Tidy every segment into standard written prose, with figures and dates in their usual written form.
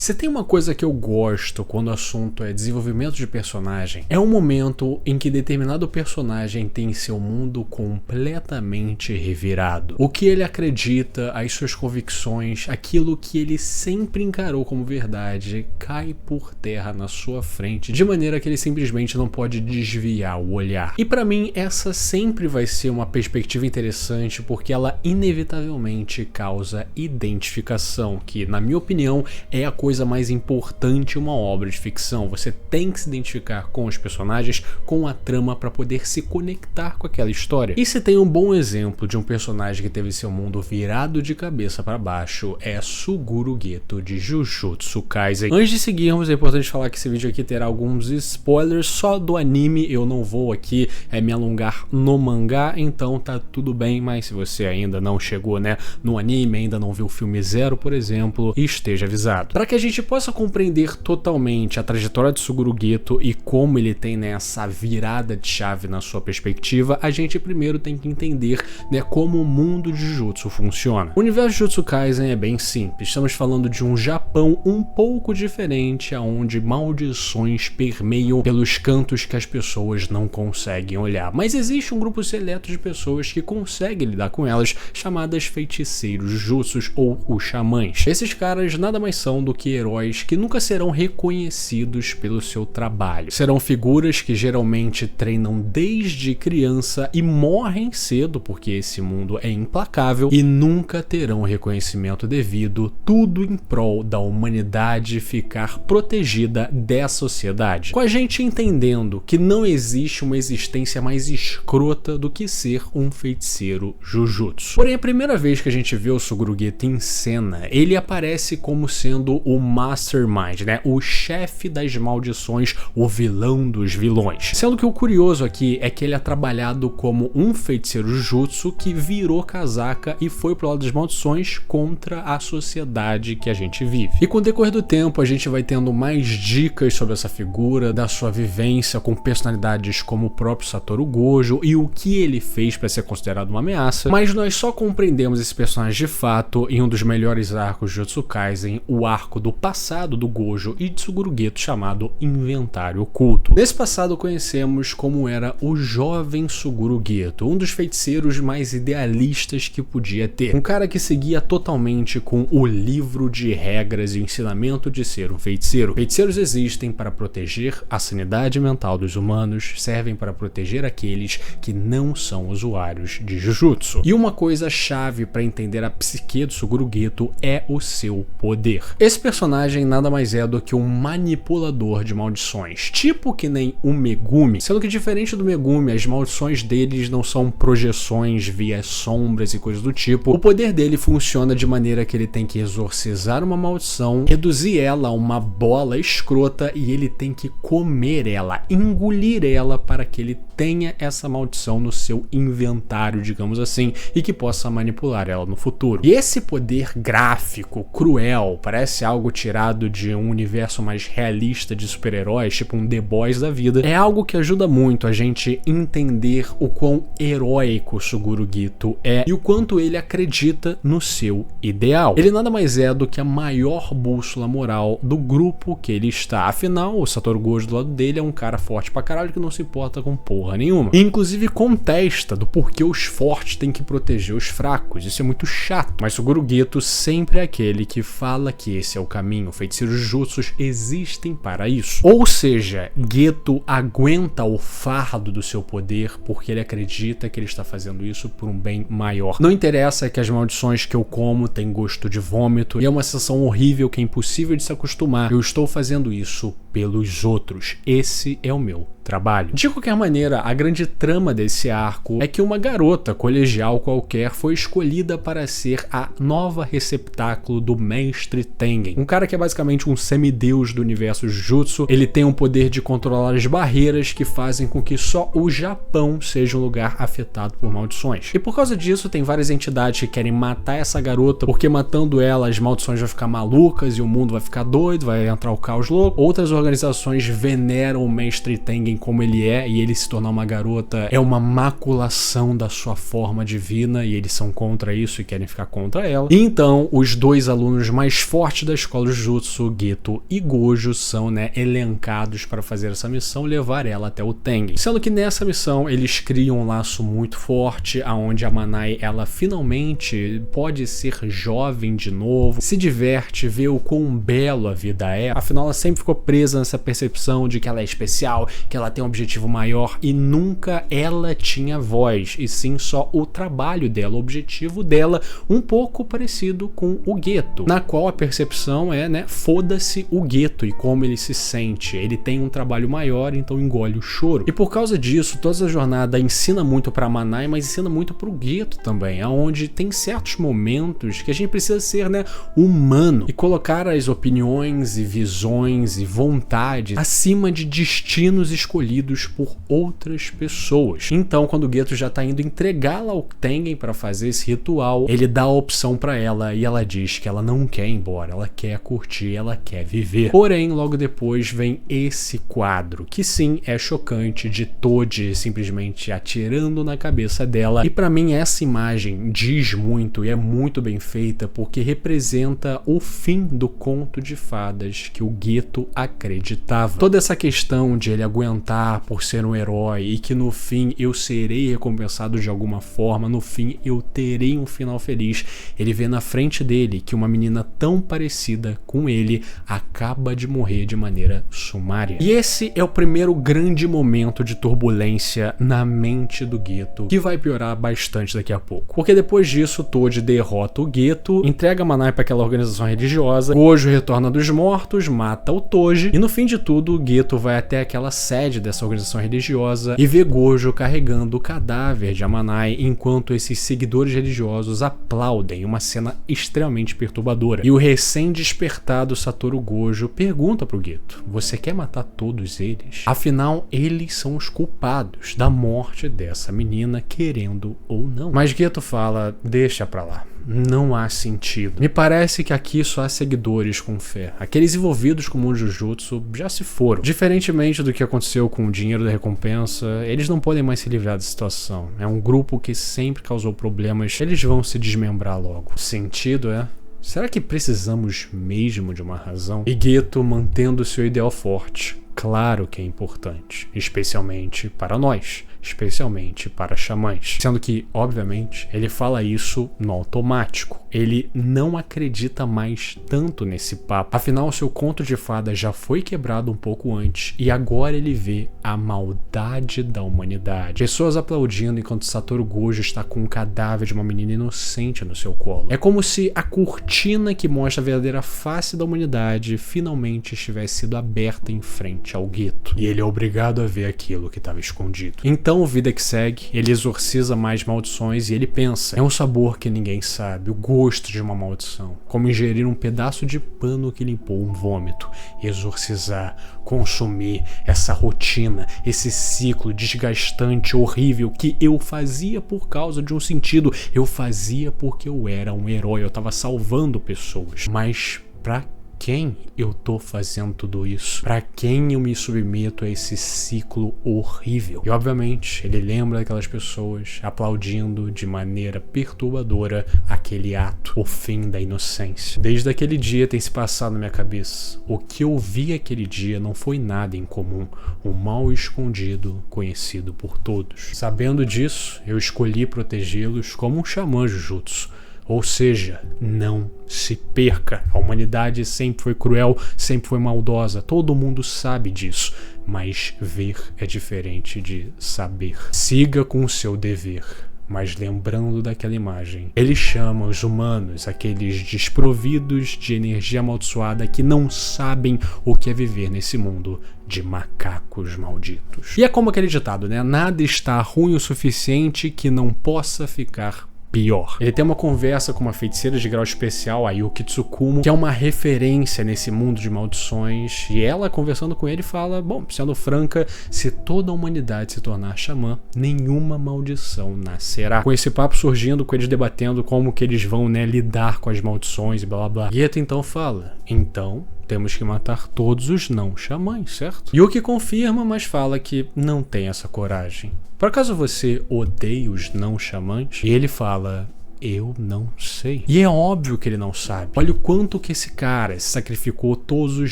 Se tem uma coisa que eu gosto quando o assunto é desenvolvimento de personagem, é um momento em que determinado personagem tem seu mundo completamente revirado. O que ele acredita, as suas convicções, aquilo que ele sempre encarou como verdade, cai por terra na sua frente, de maneira que ele simplesmente não pode desviar o olhar. E pra mim, essa sempre vai ser uma perspectiva interessante, porque ela inevitavelmente causa identificação, que, na minha opinião, é a coisa mais importante em uma obra de ficção. Você tem que se identificar com os personagens, com a trama, para poder se conectar com aquela história. E se tem um bom exemplo de um personagem que teve seu mundo virado de cabeça para baixo, é Suguru Geto de Jujutsu Kaisen. Antes de seguirmos, é importante falar que esse vídeo aqui terá alguns spoilers só do anime. Eu não vou aqui me alongar no mangá, então tá tudo bem, mas se você ainda não chegou no anime, ainda não viu o filme Zero, por exemplo, esteja avisado. Para que a gente possa compreender totalmente a trajetória de Suguru Geto e como ele tem essa virada de chave na sua perspectiva, a gente primeiro tem que entender como o mundo de Jujutsu funciona. O universo de Jujutsu Kaisen é bem simples. Estamos falando de um Japão um pouco diferente, onde maldições permeiam pelos cantos que as pessoas não conseguem olhar. Mas existe um grupo seleto de pessoas que conseguem lidar com elas, chamadas feiticeiros Jutsus ou os xamãs. Esses caras nada mais são do que heróis que nunca serão reconhecidos pelo seu trabalho. Serão figuras que geralmente treinam desde criança e morrem cedo, porque esse mundo é implacável, e nunca terão reconhecimento devido, tudo em prol da humanidade ficar protegida dessa sociedade. Com a gente entendendo que não existe uma existência mais escrota do que ser um feiticeiro Jujutsu. Porém, a primeira vez que a gente vê o Suguru Geto em cena, ele aparece como sendo o Mastermind, o chefe das maldições, o vilão dos vilões. Sendo que o curioso aqui é que ele é trabalhado como um feiticeiro Jujutsu que virou casaca e foi pro lado das maldições contra a sociedade que a gente vive. E com o decorrer do tempo a gente vai tendo mais dicas sobre essa figura, da sua vivência com personalidades como o próprio Satoru Gojo e o que ele fez para ser considerado uma ameaça, mas nós só compreendemos esse personagem de fato em um dos melhores arcos de Jujutsu Kaisen, o arco do passado do Gojo e de Suguru Geto, chamado Inventário Oculto. Nesse passado conhecemos como era o jovem Suguru Geto, um dos feiticeiros mais idealistas que podia ter. Um cara que seguia totalmente com o livro de regras e o ensinamento de ser um feiticeiro. Feiticeiros existem para proteger a sanidade mental dos humanos, servem para proteger aqueles que não são usuários de Jujutsu. E uma coisa chave para entender a psique do Suguru Geto é o seu poder. Esse personagem nada mais é do que um manipulador de maldições, tipo que nem um Megumi, sendo que diferente do Megumi, as maldições deles não são projeções via sombras e coisas do tipo. O poder dele funciona de maneira que ele tem que exorcizar uma maldição, reduzir ela a uma bola escrota e ele tem que comer ela, engolir ela para que ele tenha essa maldição no seu inventário, digamos assim, e que possa manipular ela no futuro. E esse poder gráfico, cruel, parece algo tirado de um universo mais realista de super-heróis, tipo um The Boys da vida, é algo que ajuda muito a gente entender o quão heróico Suguru Geto é e o quanto ele acredita no seu ideal. Ele nada mais é do que a maior bússola moral do grupo que ele está. Afinal, o Satoru Gojo do lado dele é um cara forte pra caralho que não se importa com porra nenhuma. E, inclusive contesta do porquê os fortes têm que proteger os fracos. Isso é muito chato. Mas Suguru Geto sempre é aquele que fala que esse é o caminho. Feiticeiros Jutsus existem para isso. Ou seja, Geto aguenta o fardo do seu poder porque ele acredita que ele está fazendo isso por um bem maior. Não interessa que as maldições que eu como têm gosto de vômito e é uma sensação horrível que é impossível de se acostumar. Eu estou fazendo isso pelos outros. Esse é o meu trabalho. De qualquer maneira, a grande trama desse arco é que uma garota colegial qualquer foi escolhida para ser a nova receptáculo do Mestre Tengen. Um cara que é basicamente um semideus do universo Jujutsu. Ele tem o poder de controlar as barreiras que fazem com que só o Japão seja um lugar afetado por maldições. E por causa disso, tem várias entidades que querem matar essa garota, porque matando ela, as maldições vão ficar malucas e o mundo vai ficar doido, vai entrar o caos louco. Outras organizações veneram o Mestre Tengen Tengen como ele é, e ele se tornar uma garota é uma maculação da sua forma divina, e eles são contra isso e querem ficar contra ela. E então, os dois alunos mais fortes da escola Jujutsu, Geto e Gojo, são, né, elencados para fazer essa missão, levar ela até o Tengen. Sendo que nessa missão, eles criam um laço muito forte, aonde a Manai, ela finalmente pode ser jovem de novo, se diverte, vê o quão belo a vida é. Afinal, ela sempre ficou presa nessa percepção de que ela é especial, que ela tem um objetivo maior, e nunca ela tinha voz, e sim só o trabalho dela, o objetivo dela, um pouco parecido com o Geto, na qual a percepção é, né, foda-se o Geto e como ele se sente. Ele tem um trabalho maior, então engole o choro. E por causa disso, toda essa jornada ensina muito pra Manai, mas ensina muito pro Geto também, aonde tem certos momentos que a gente precisa ser, né, humano e colocar as opiniões e visões e vontades acima de destinos escolhidos por outras pessoas. Então, quando o Geto já tá indo entregá-la ao Tengen para fazer esse ritual, ele dá a opção para ela e ela diz que ela não quer ir embora, ela quer curtir, ela quer viver. Porém, logo depois vem esse quadro, que sim, é chocante, de Toji simplesmente atirando na cabeça dela. E para mim essa imagem diz muito e é muito bem feita, porque representa o fim do conto de fadas que o Geto acreditava. Toda essa questão de ele aguentar por ser um herói e que no fim eu serei recompensado de alguma forma, no fim eu terei um final feliz. Ele vê na frente dele que uma menina tão parecida com ele acaba de morrer de maneira sumária. E esse é o primeiro grande momento de turbulência na mente do Geto, que vai piorar bastante daqui a pouco. Porque depois disso, Toji derrota o Geto, entrega a Manai para aquela organização religiosa, Gojo retorna dos mortos, mata o Toji, e no fim de tudo, o Geto vai até aquela sede dessa organização religiosa e vê Gojo carregando o cadáver de Amanai, enquanto esses seguidores religiosos aplaudem, uma cena extremamente perturbadora. E o recém-despertado Satoru Gojo pergunta pro Geto: você quer matar todos eles? Afinal, eles são os culpados da morte dessa menina, querendo ou não. Mas Geto fala: deixa pra lá, não há sentido. Me parece que aqui só há seguidores com fé. Aqueles envolvidos com o mundo Jujutsu já se foram. Diferentemente do que aconteceu com o dinheiro da recompensa, eles não podem mais se livrar da situação. É um grupo que sempre causou problemas, eles vão se desmembrar logo. Sentido, é? Será que precisamos mesmo de uma razão? E Geto, mantendo seu ideal forte, claro que é importante, especialmente para nós, especialmente para xamãs. Sendo que, obviamente, ele fala isso no automático. Ele não acredita mais tanto nesse papo. Afinal, seu conto de fada já foi quebrado um pouco antes e agora ele vê a maldade da humanidade. Pessoas aplaudindo enquanto Satoru Gojo está com o cadáver de uma menina inocente no seu colo. É como se a cortina que mostra a verdadeira face da humanidade finalmente estivesse sido aberta em frente ao Geto. E ele é obrigado a ver aquilo que estava escondido. Então, vida que segue, ele exorciza mais maldições e ele pensa: é um sabor que ninguém sabe, o gosto de uma maldição, como ingerir um pedaço de pano que limpou um vômito. Exorcizar, consumir essa rotina, esse ciclo desgastante, horrível, que eu fazia por causa de um sentido, eu fazia porque eu era um herói, eu estava salvando pessoas. Mas pra quem eu tô fazendo tudo isso? Pra quem eu me submeto a esse ciclo horrível? E obviamente ele lembra daquelas pessoas aplaudindo de maneira perturbadora aquele ato, o fim da inocência. Desde aquele dia tem se passado na minha cabeça: o que eu vi aquele dia não foi nada incomum, um mal escondido conhecido por todos. Sabendo disso, eu escolhi protegê-los como um xamã Jujutsu. Ou seja, não se perca. A humanidade sempre foi cruel, sempre foi maldosa. Todo mundo sabe disso. Mas ver é diferente de saber. Siga com o seu dever. Mas lembrando daquela imagem, ele chama os humanos, aqueles desprovidos de energia amaldiçoada que não sabem o que é viver nesse mundo, de macacos malditos. E é como aquele ditado, né? Nada está ruim o suficiente que não possa ficar pior. Ele tem uma conversa com uma feiticeira de grau especial, a Yuki Tsukumo, que é uma referência nesse mundo de maldições, e ela, conversando com ele, fala: bom, sendo franca, se toda a humanidade se tornar xamã, nenhuma maldição nascerá. Com esse papo surgindo, com eles debatendo como que eles vão, né, lidar com as maldições e blá blá blá. Geto então fala: então temos que matar todos os não xamãs, certo? Yuki confirma, mas fala que não tem essa coragem. Por acaso você odeia os não xamãs? E ele fala: eu não sei. E é óbvio que ele não sabe. Olha o quanto que esse cara se sacrificou todos os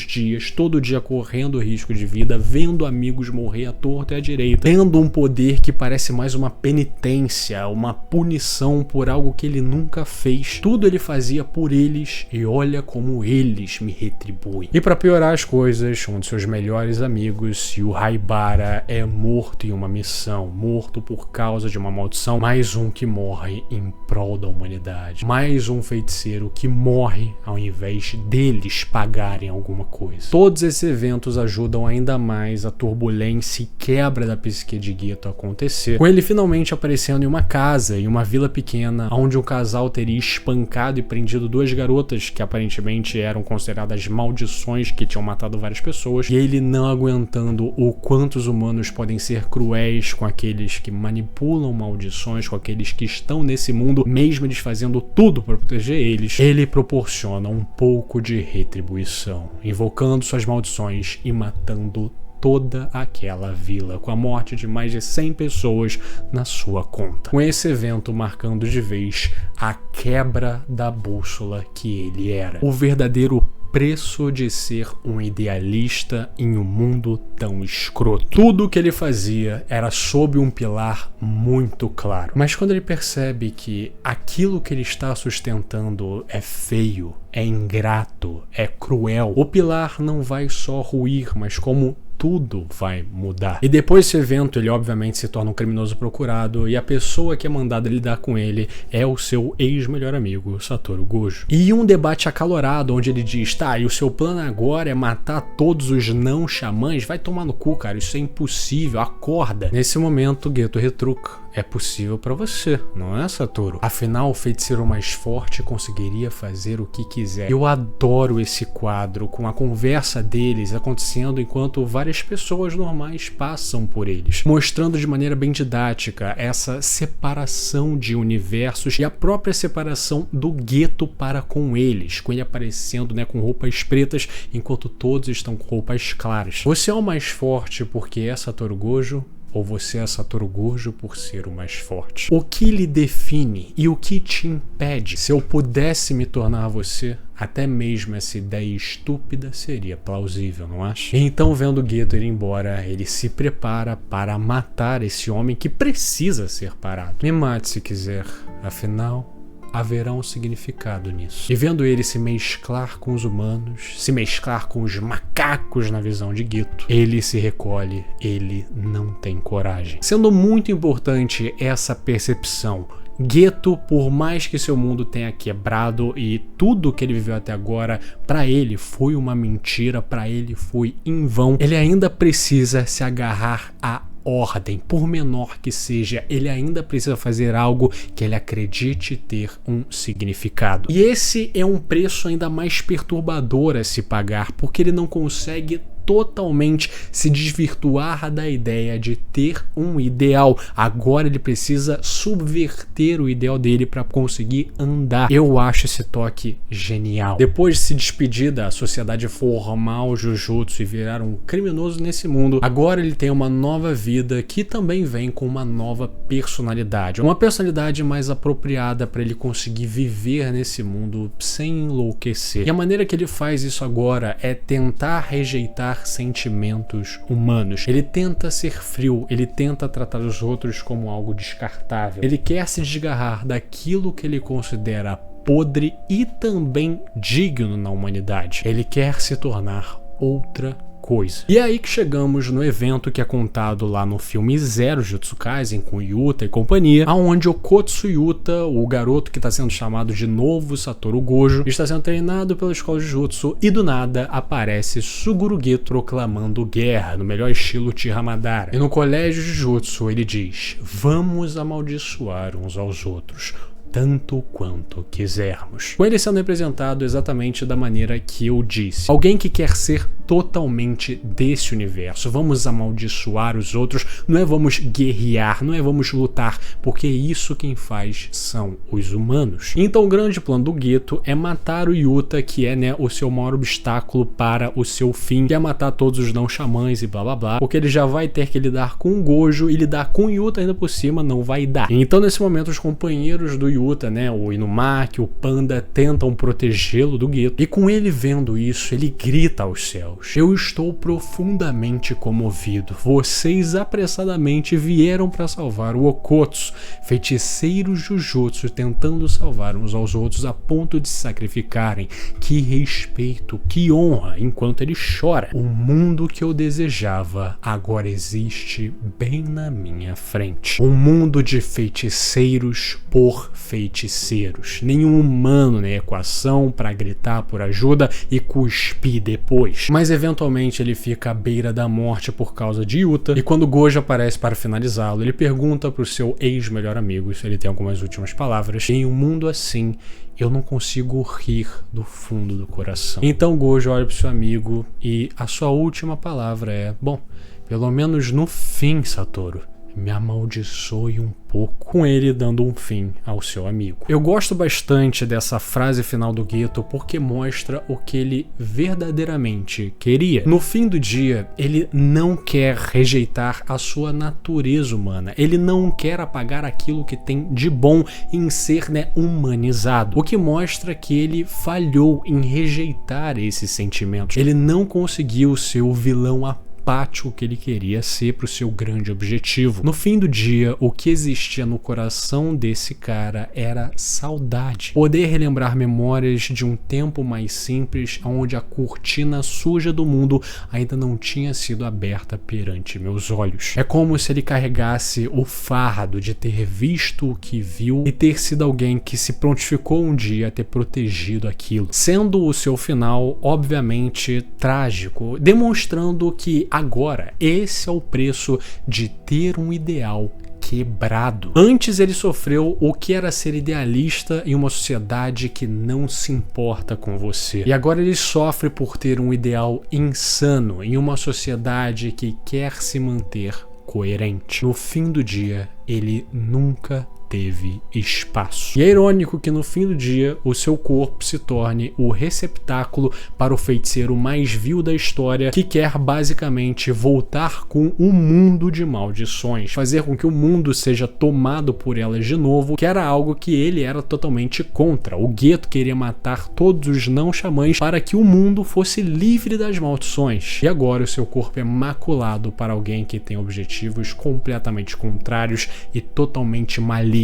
dias, todo dia correndo risco de vida, vendo amigos morrer à torta e à direita, tendo um poder que parece mais uma penitência, uma punição por algo que ele nunca fez. Tudo ele fazia por eles e olha como eles me retribuem. E para piorar as coisas, um de seus melhores amigos, o Haibara, é morto em uma missão, morto por causa de uma maldição, mais um que morre em prol da humanidade. Mais um feiticeiro que morre ao invés deles pagarem alguma coisa. Todos esses eventos ajudam ainda mais a turbulência e quebra da psique de Geto acontecer, com ele finalmente aparecendo em uma casa, em uma vila pequena, onde um casal teria espancado e prendido duas garotas que aparentemente eram consideradas maldições que tinham matado várias pessoas, e ele não aguentando o quanto os humanos podem ser cruéis com aqueles que manipulam maldições, com aqueles que estão nesse mundo, mesmo eles fazendo tudo para proteger eles, ele proporciona um pouco de retribuição, invocando suas maldições e matando toda aquela vila, com a morte de mais de 100 pessoas na sua conta. Com esse evento marcando de vez a quebra da bússola que ele era. O verdadeiro preço de ser um idealista em um mundo tão escroto. Tudo o que ele fazia era sob um pilar muito claro. Mas quando ele percebe que aquilo que ele está sustentando é feio, é ingrato, é cruel, o pilar não vai só ruir, mas como tudo vai mudar. E depois desse evento, ele obviamente se torna um criminoso procurado, e a pessoa que é mandada lidar com ele é o seu ex-melhor amigo, Satoru Gojo. E um debate acalorado, onde ele diz: tá, e o seu plano agora é matar todos os não xamãs? Vai tomar no cu, cara, isso é impossível, acorda. Nesse momento, Geto retruca: é possível pra você, não é, Satoru? Afinal, o feiticeiro mais forte conseguiria fazer o que quiser. Eu adoro esse quadro, com a conversa deles acontecendo enquanto várias pessoas normais passam por eles, mostrando de maneira bem didática essa separação de universos e a própria separação do Geto para com eles, com ele aparecendo, né, com roupas pretas, enquanto todos estão com roupas claras. Você é o mais forte porque é Satoru Gojo? Ou você é Satoru Gojo por ser o mais forte? O que lhe define e o que te impede? Se eu pudesse me tornar você, até mesmo essa ideia estúpida seria plausível, não acha? Então, vendo Geto ir embora, ele se prepara para matar esse homem que precisa ser parado. Me mate se quiser, afinal haverá um significado nisso. E vendo ele se mesclar com os humanos, se mesclar com os macacos na visão de Geto, ele se recolhe, ele não tem coragem. Sendo muito importante essa percepção, Geto, por mais que seu mundo tenha quebrado e tudo que ele viveu até agora, para ele foi uma mentira, para ele foi em vão, ele ainda precisa se agarrar a ordem, por menor que seja, ele ainda precisa fazer algo que ele acredite ter um significado. E esse é um preço ainda mais perturbador a se pagar, porque ele não consegue totalmente se desvirtuar da ideia de ter um ideal. Agora ele precisa subverter o ideal dele para conseguir andar. Eu acho esse toque genial. Depois de se despedir da sociedade formal Jujutsu e virar um criminoso nesse mundo, agora ele tem uma nova vida que também vem com uma nova personalidade. Uma personalidade mais apropriada para ele conseguir viver nesse mundo sem enlouquecer. E a maneira que ele faz isso agora é tentar rejeitar sentimentos humanos. Ele tenta ser frio, ele tenta tratar os outros como algo descartável. Ele quer se desgarrar daquilo que ele considera podre e também digno na humanidade. Ele quer se tornar outra coisa. E é aí que chegamos no evento que é contado lá no filme Zero Jujutsu Kaisen, com Yuta e companhia, aonde o Kotsu Yuta, o garoto que está sendo chamado de novo Satoru Gojo, está sendo treinado pela escola de Jujutsu, e do nada aparece Suguru Geto proclamando guerra, no melhor estilo Uchiha Madara. E no colégio de Jujutsu ele diz: vamos amaldiçoar uns aos outros, tanto quanto quisermos. Com ele sendo representado exatamente da maneira que eu disse. Alguém que quer ser totalmente desse universo. Vamos amaldiçoar os outros, não é vamos guerrear, não é vamos lutar, porque isso quem faz são os humanos. Então o grande plano do Geto é matar o Yuta, que é, né, o seu maior obstáculo para o seu fim, que é matar todos os não xamãs e blá blá blá, porque ele já vai ter que lidar com o Gojo e lidar com o Yuta ainda por cima não vai dar. Então nesse momento os companheiros do Yuta, né, o Inumaki, o Panda, tentam protegê-lo do Geto, e com ele vendo isso, ele grita aos céus: eu estou profundamente comovido. Vocês apressadamente vieram para salvar o Okotsu, feiticeiros Jujutsu tentando salvar uns aos outros a ponto de se sacrificarem. Que respeito, que honra, enquanto ele chora. O mundo que eu desejava agora existe bem na minha frente. Um mundo de feiticeiros por feiticeiros. Nenhum humano na equação para gritar por ajuda e cuspir depois. Mas eventualmente ele fica à beira da morte por causa de Yuta, e quando Gojo aparece para finalizá-lo, ele pergunta pro seu ex-melhor amigo se ele tem algumas últimas palavras. Em um mundo assim, eu não consigo rir do fundo do coração. Então Gojo olha pro seu amigo e a sua última palavra é: bom, pelo menos no fim, Satoru, me amaldiçoe um pouco, com ele dando um fim ao seu amigo. Eu gosto bastante dessa frase final do Geto porque mostra o que ele verdadeiramente queria. No fim do dia, ele não quer rejeitar a sua natureza humana, ele não quer apagar aquilo que tem de bom em ser, né, humanizado, o que mostra que ele falhou em rejeitar esses sentimentos. Ele não conseguiu ser o vilão apático que ele queria ser para o seu grande objetivo. No fim do dia, o que existia no coração desse cara era saudade. Poder relembrar memórias de um tempo mais simples, onde a cortina suja do mundo ainda não tinha sido aberta perante meus olhos. É como se ele carregasse o fardo de ter visto o que viu e ter sido alguém que se prontificou um dia a ter protegido aquilo, sendo o seu final obviamente trágico, demonstrando que agora esse é o preço de ter um ideal quebrado. Antes ele sofreu o que era ser idealista em uma sociedade que não se importa com você. E agora ele sofre por ter um ideal insano em uma sociedade que quer se manter coerente. No fim do dia, ele nunca teve espaço. E é irônico que no fim do dia o seu corpo se torne o receptáculo para o feiticeiro mais vil da história, que quer basicamente voltar com um mundo de maldições, fazer com que o mundo seja tomado por elas de novo, que era algo que ele era totalmente contra. O Geto queria matar todos os não xamãs para que o mundo fosse livre das maldições. E agora o seu corpo é maculado para alguém que tem objetivos completamente contrários e totalmente malignos.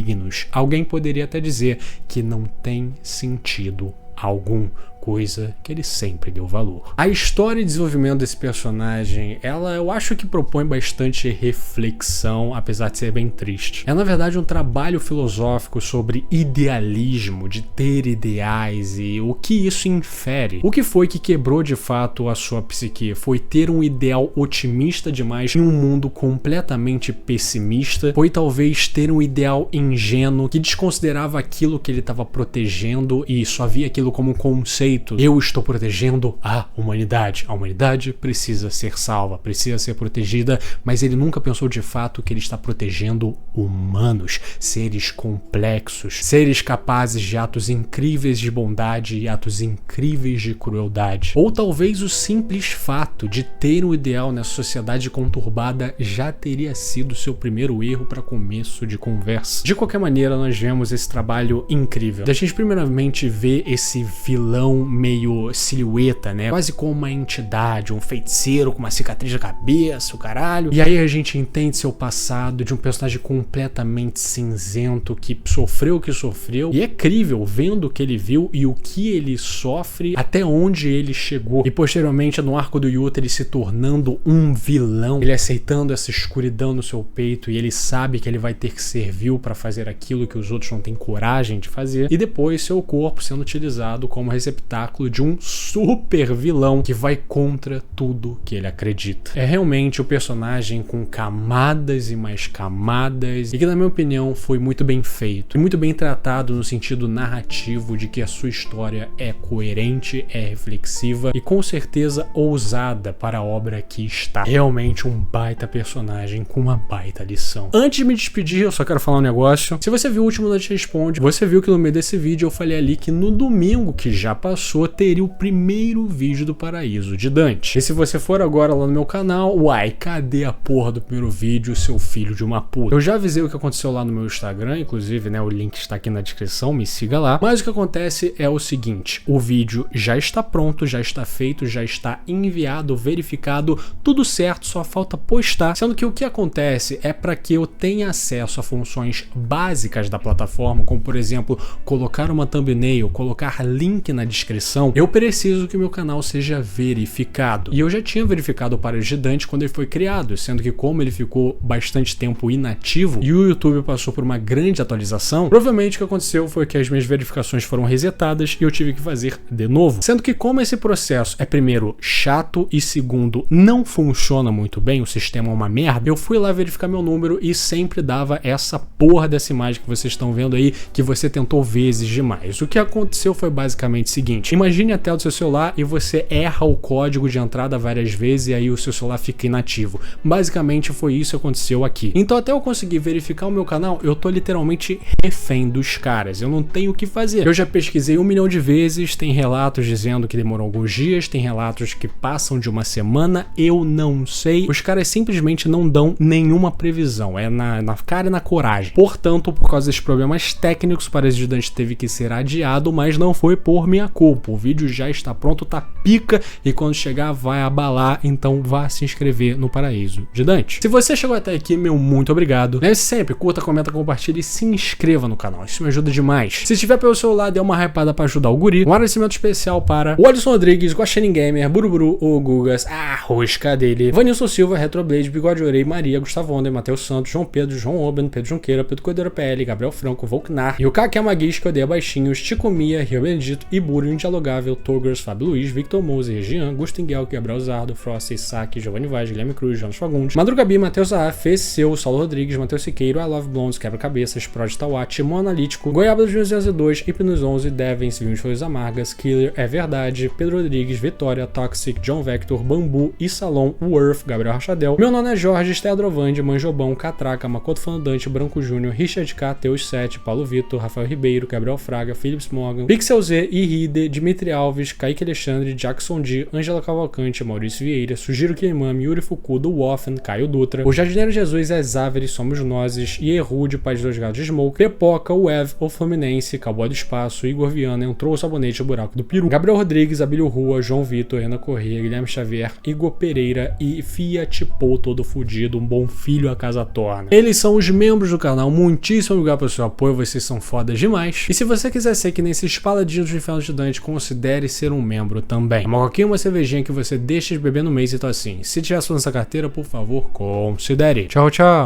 Alguém poderia até dizer que não tem sentido algum, coisa que ele sempre deu valor. A história e desenvolvimento desse personagem, eu acho que propõe bastante reflexão, apesar de ser bem triste. É na verdade um trabalho filosófico sobre idealismo, de ter ideais e o que isso infere. O que foi que quebrou de fato a sua psique? Foi ter um ideal otimista demais em um mundo completamente pessimista? Foi talvez ter um ideal ingênuo que desconsiderava aquilo que ele estava protegendo e só via aquilo como um conceito? Eu estou protegendo a humanidade. A humanidade precisa ser salva, precisa ser protegida, mas ele nunca pensou de fato que ele está protegendo humanos, seres complexos, seres capazes de atos incríveis de bondade e atos incríveis de crueldade. Ou talvez o simples fato de ter um ideal nessa sociedade conturbada já teria sido seu primeiro erro para começo de conversa. De qualquer maneira, nós vemos esse trabalho incrível. A gente primeiramente vê esse vilão meio silhueta, né? Quase como uma entidade, um feiticeiro com uma cicatriz na cabeça, o caralho. E aí a gente entende seu passado de um personagem completamente cinzento que sofreu o que sofreu. E é crível vendo o que ele viu e o que ele sofre, até onde ele chegou. E posteriormente no arco do Yuta ele se tornando um vilão, ele aceitando essa escuridão no seu peito e ele sabe que ele vai ter que ser vil para fazer aquilo que os outros não têm coragem de fazer. E depois seu corpo sendo utilizado como receptáculo espetáculo de um super vilão que vai contra tudo que ele acredita. É realmente o personagem com camadas e mais camadas, e que, na minha opinião, foi muito bem feito e muito bem tratado no sentido narrativo de que a sua história é coerente, é reflexiva e com certeza ousada para a obra que está. Realmente um baita personagem com uma baita lição. Antes de me despedir, eu só quero falar um negócio. Se você viu o último Dante Responde, você viu que no meio desse vídeo eu falei ali que no domingo que já passou teria o primeiro vídeo do Paraíso de Dante. E se você for agora lá no meu canal, uai, cadê a porra do primeiro vídeo, seu filho de uma puta? Eu já avisei o que aconteceu lá no meu Instagram, inclusive, né, o link está aqui na descrição, me siga lá. Mas o que acontece é o seguinte, o vídeo já está pronto, já está feito, já está enviado, verificado, tudo certo, só falta postar. Sendo que o que acontece é para que eu tenha acesso a funções básicas da plataforma, como por exemplo, colocar uma thumbnail, colocar link na descrição, eu preciso que meu canal seja verificado. E eu já tinha verificado o Paraíso de Dante quando ele foi criado, sendo que como ele ficou bastante tempo inativo e o YouTube passou por uma grande atualização, provavelmente o que aconteceu foi que as minhas verificações foram resetadas e eu tive que fazer de novo. Sendo que como esse processo é primeiro chato e segundo não funciona muito bem, o sistema é uma merda, eu fui lá verificar meu número e sempre dava essa porra dessa imagem que vocês estão vendo aí, que você tentou vezes demais. O que aconteceu foi basicamente o seguinte, imagine a tela do seu celular e você erra o código de entrada várias vezes e aí o seu celular fica inativo. Basicamente foi isso que aconteceu aqui. Então até eu conseguir verificar o meu canal, eu tô literalmente refém dos caras, eu não tenho o que fazer. Eu já pesquisei 1 milhão de vezes, tem relatos dizendo que demorou alguns dias, tem relatos que passam de uma semana, eu não sei. Os caras simplesmente não dão nenhuma previsão, é na cara e na coragem. Portanto, por causa desses problemas técnicos, o Paraíso de Dante teve que ser adiado, mas não foi por minha culpa. O vídeo já está pronto, tá pica, e quando chegar vai abalar, então vá se inscrever no Paraíso de Dante. Se você chegou até aqui, meu muito obrigado. Lembre-se sempre, curta, comenta, compartilha e se inscreva no canal, isso me ajuda demais. Se estiver pelo celular, dê uma hypada para ajudar o guri. Um agradecimento especial para o Alisson Rodrigues, Guaxinim Gamer, Buruburu, o Gugas, a Rosca dele, Vanilson Silva, Retroblade, Bigode Orei, Maria, Gustavo Onder, Matheus Santos, João Pedro, João Oben, Pedro Junqueira, Pedro Cordeiro PL, Gabriel Franco, Volknar, Yukaki Amagis, que odeia baixinhos, Chico Mia, Rio Benedito, Iburo, Indialogável, Togers, Fábio Luiz, Victor Moser, Jean, Gustinguel, Gabriel Zardo, Frost, Isaac, Giovanni Vaz, Guilherme Cruz, Jonas Fagundes, Madrugabi, Matheus Zaaf, Feceu, Saulo Rodrigues, Matheus Siqueiro, I Love Blondes, Quebra-Cabeças, Prod Tawat, Timon Analítico, Goiaba 202, Hipnos 11, Devens, Vinhos Flores Amargas, Killer, É Verdade, Pedro Rodrigues, Vitória, Toxic, John Vector, Bambu e Salom, Worth, Gabriel Rachadel, Meu Nome é Jorge, Stedrovande, Manjobão, Catraca, Makoto Fanudante, Branco Júnior, Richard K, Teus 7, Paulo Vitor, Rafael Ribeiro, Gabriel Fraga, Philips Morgan, Pixel Z, Iride, Dimitri Alves, Kaique Alexandre, Jackson D, Ângela Cavalcante, Maurício Vieira, Sugiro Kinemami, Yuri Fukuda, Woffen, Caio Dutra, O Jardineiro Jesus, Exáveri, Somos Nozes, Ierrude, Pai de Dois Gatos de Smoke, Pepoca, o Ev, o Fluminense, Cowboy do Espaço, Igor Viana, Entrou o Sabonete, o Buraco do Peru, Gabriel Rodrigues, Abílio Rua, João Vitor, Renan Corrêa, Guilherme Xavier, Igor Pereira e Fiat Paul todo fudido, um bom filho a casa torna. Eles são os membros do canal, muitíssimo obrigado pelo seu apoio, vocês são fodas demais. E se você quiser ser que nesses paladinos do Inferno de Dante, considere ser um membro também. Uma coquinha, uma cervejinha que você deixa de beber no mês e então assim, se tiver sua nessa carteira, por favor, considere. Tchau, tchau.